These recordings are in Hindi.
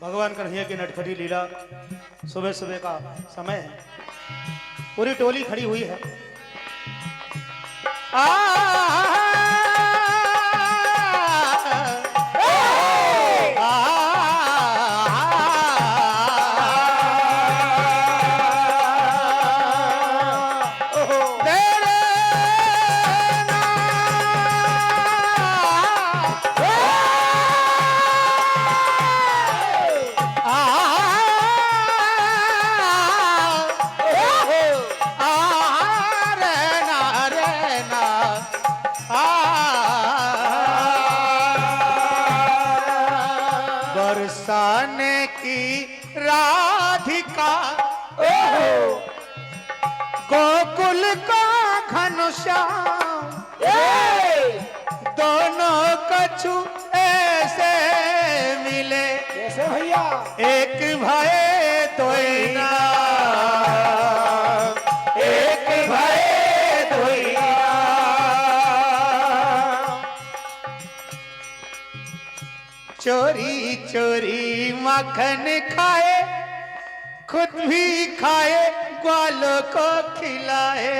भगवान कन्हैया की नटखटी लीला सुबह सुबह का समय है, पूरी टोली खड़ी हुई है। बरसाने की राधिका गोकुल का घनश्याम, दोनों कछु ऐसे मिले कैसे भैया? एक भय तो ना, एक भय तो ना। चोरी चोरी माखन खाए, खुद भी खाए, ग्वालों को खिलाए।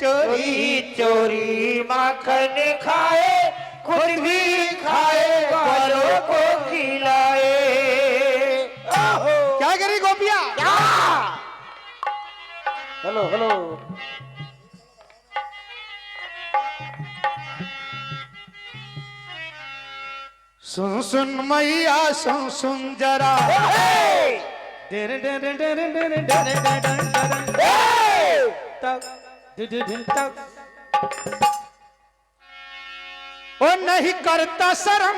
चोरी चोरी माखन खाए, खुद भी खाए, ग्वालों को खिलाए। क्या करी गोपिया? Hello hello. सुन सुन मैया सुन सुन जरा, ओ नहीं करता शर्म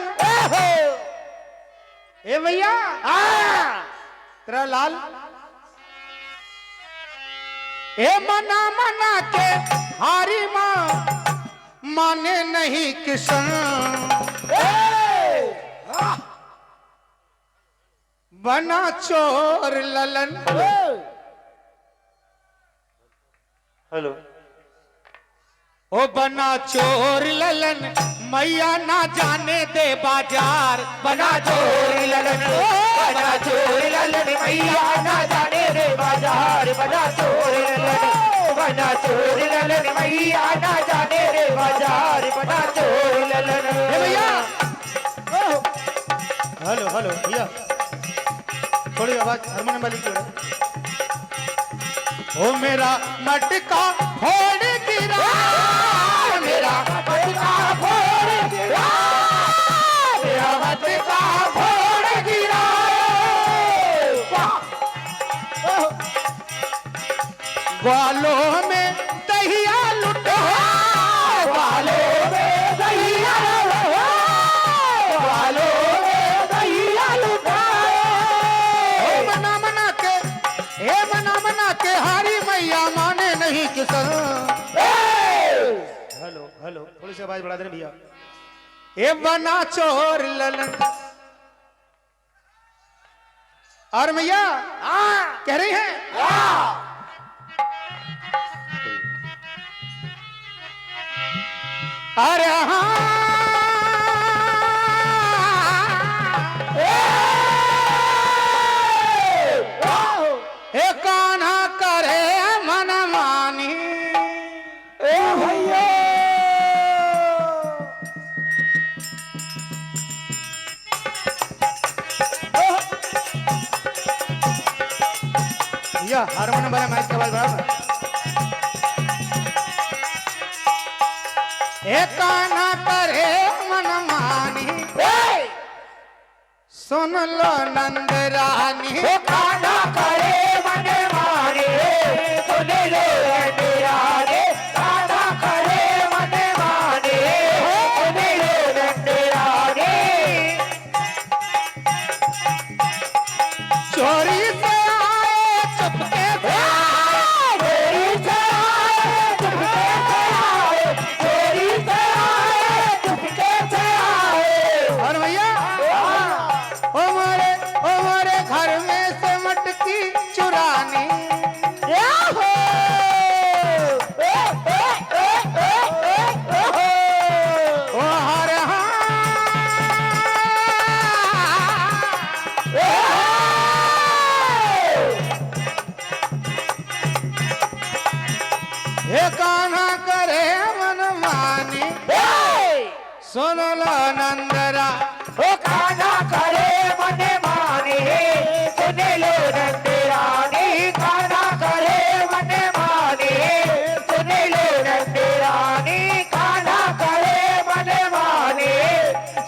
ए भैया तेरा लाल, ए मना मना के हारी माँ माने नहीं किशन, बना चोर ललन। हेलो। ओ बना चोर ललन मैया ना जाने दे बाजार, बना चोर ललन, बना चोर ललन मैया ना जाने दे बाजार, बना चोर ललन, बना चोर ललन मैया ना जाने दे बाजार, बना चोर ललन। भैया हेलो हेलो भैया, थोड़ी आवाज हारमोनियम वाली की। ओ मेरा मटका फोड़ गिरा, मेरा मटका फोड़ गिरा, मेरा मटका फोड़ गिरा। ग्वालों में दहिया लुटा, ग्वालों में दहिया, ग्वालों में दहिया लुटा। मना के हारी मैया माने नहीं किसन। हेलो हेलो, थोड़ी सी आवाज बढ़ा देना भैया। ए बना चोर ललन, और मैया कह रही है अरे हाँ कान्हा करे मन मानी। ए भैया भैया हारमोनियम वाला मैच के बाद बराबर। काना करे मन मानी, सुन लो नंद रानी। काना करे मन मानी, सुन लो नंद रानी। काना करे मन मानी, सुन लो नंद रानी। चोरी से आए चुपके से चोरी से आए चुपके से आए, चोरी से आए चुपके से आए। और भैया ओ मोरे घर में से मटकी चुरानी। ओ हर हे कान्हा करे मन मानी, सुन लो नंदरा। काना करे मन मानी, सुन लो नंद रानी। काना करे मन मानी, सुन लो नंद रानी। काना करे मन मानी,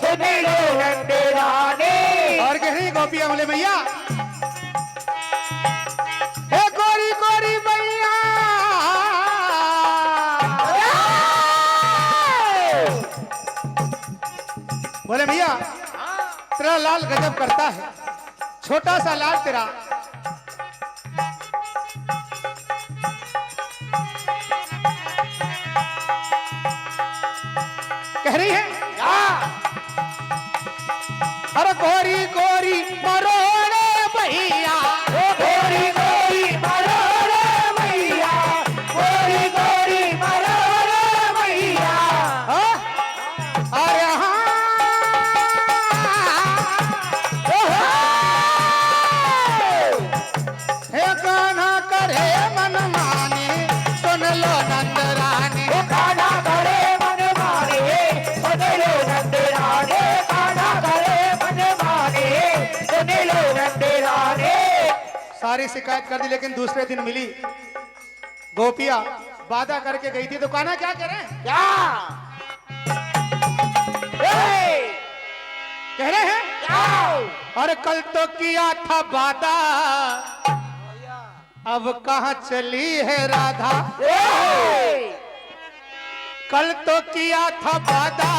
सुन लो नंद रानी। और कह रही गोपिया बोले भैया, हे गोरी गोरी भैया, बोले भैया तेरा लाल गजब करता है, छोटा सा लाल तेरा। कह रही है अरे गोरी गोरी मरोड़े भैया, गोरी गोरी मरोड़े मैया, गोरी गोरी मरोड़े मैया। हाँ? अरे हाँ हे कान्हा करे मन मानी, सुन लो नंद रानी। काना करे मन माने, सुन लो नंद रानी। काना करे मन माने, सुन लो नंद रानी। सारी शिकायत कर दी लेकिन दूसरे दिन मिली। गोपिया वादा करके गई थी तो कान्हा क्या करे, क्या कह रहे हैं अरे कल तो किया था वादा, अब कहाँ चली है राधा। कल तो किया था वादा,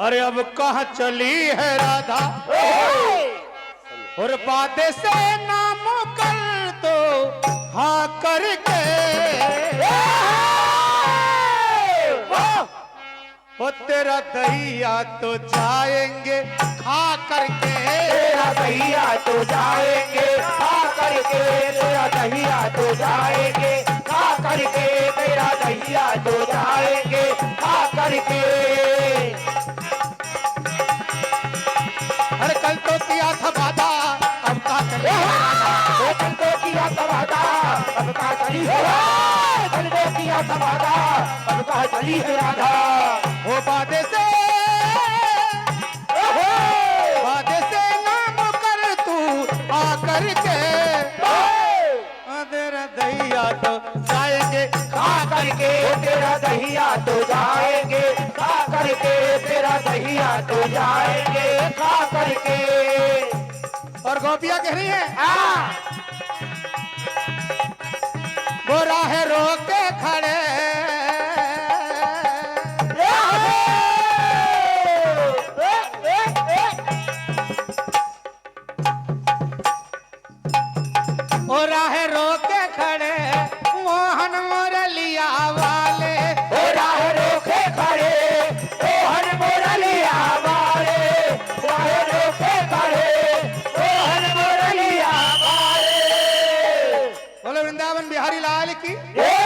अरे अब कहाँ चली है राधा। और वादे से नाम कर तो हाँ करके, वो तेरा दहिया तो जाएंगे खा करके। तेरा दहिया तो जाएंगे खा करके, तेरा दहिया तो जाएंगे खा करके, तेरा दहिया तो जाएंगे खा करके। अरे कल तो किया था वादा, अब कहाँ चली है राधा। कल तो किया था वादा, अब कहाँ चली है राधा। कल तो किया था वादा, अब कहाँ चली है राधा। वो वादे से नाम कर तू आ करके, तेरा दहिया तो जाएंगे खा करके, तेरा दहिया तो जाएंगे खा करके, तेरा दहिया तो जाएंगे खा करके। और गोपिया कह रही है वो राह रोके खड़े, ओ राह रोके खड़े मोहन मुरलिया वाले। ओ राह रोके खड़े मोहन मुरलिया वाले, राह रोके खड़े मोहन मुरलिया वाले। बोलो वृंदावन बिहारी लाल की। ए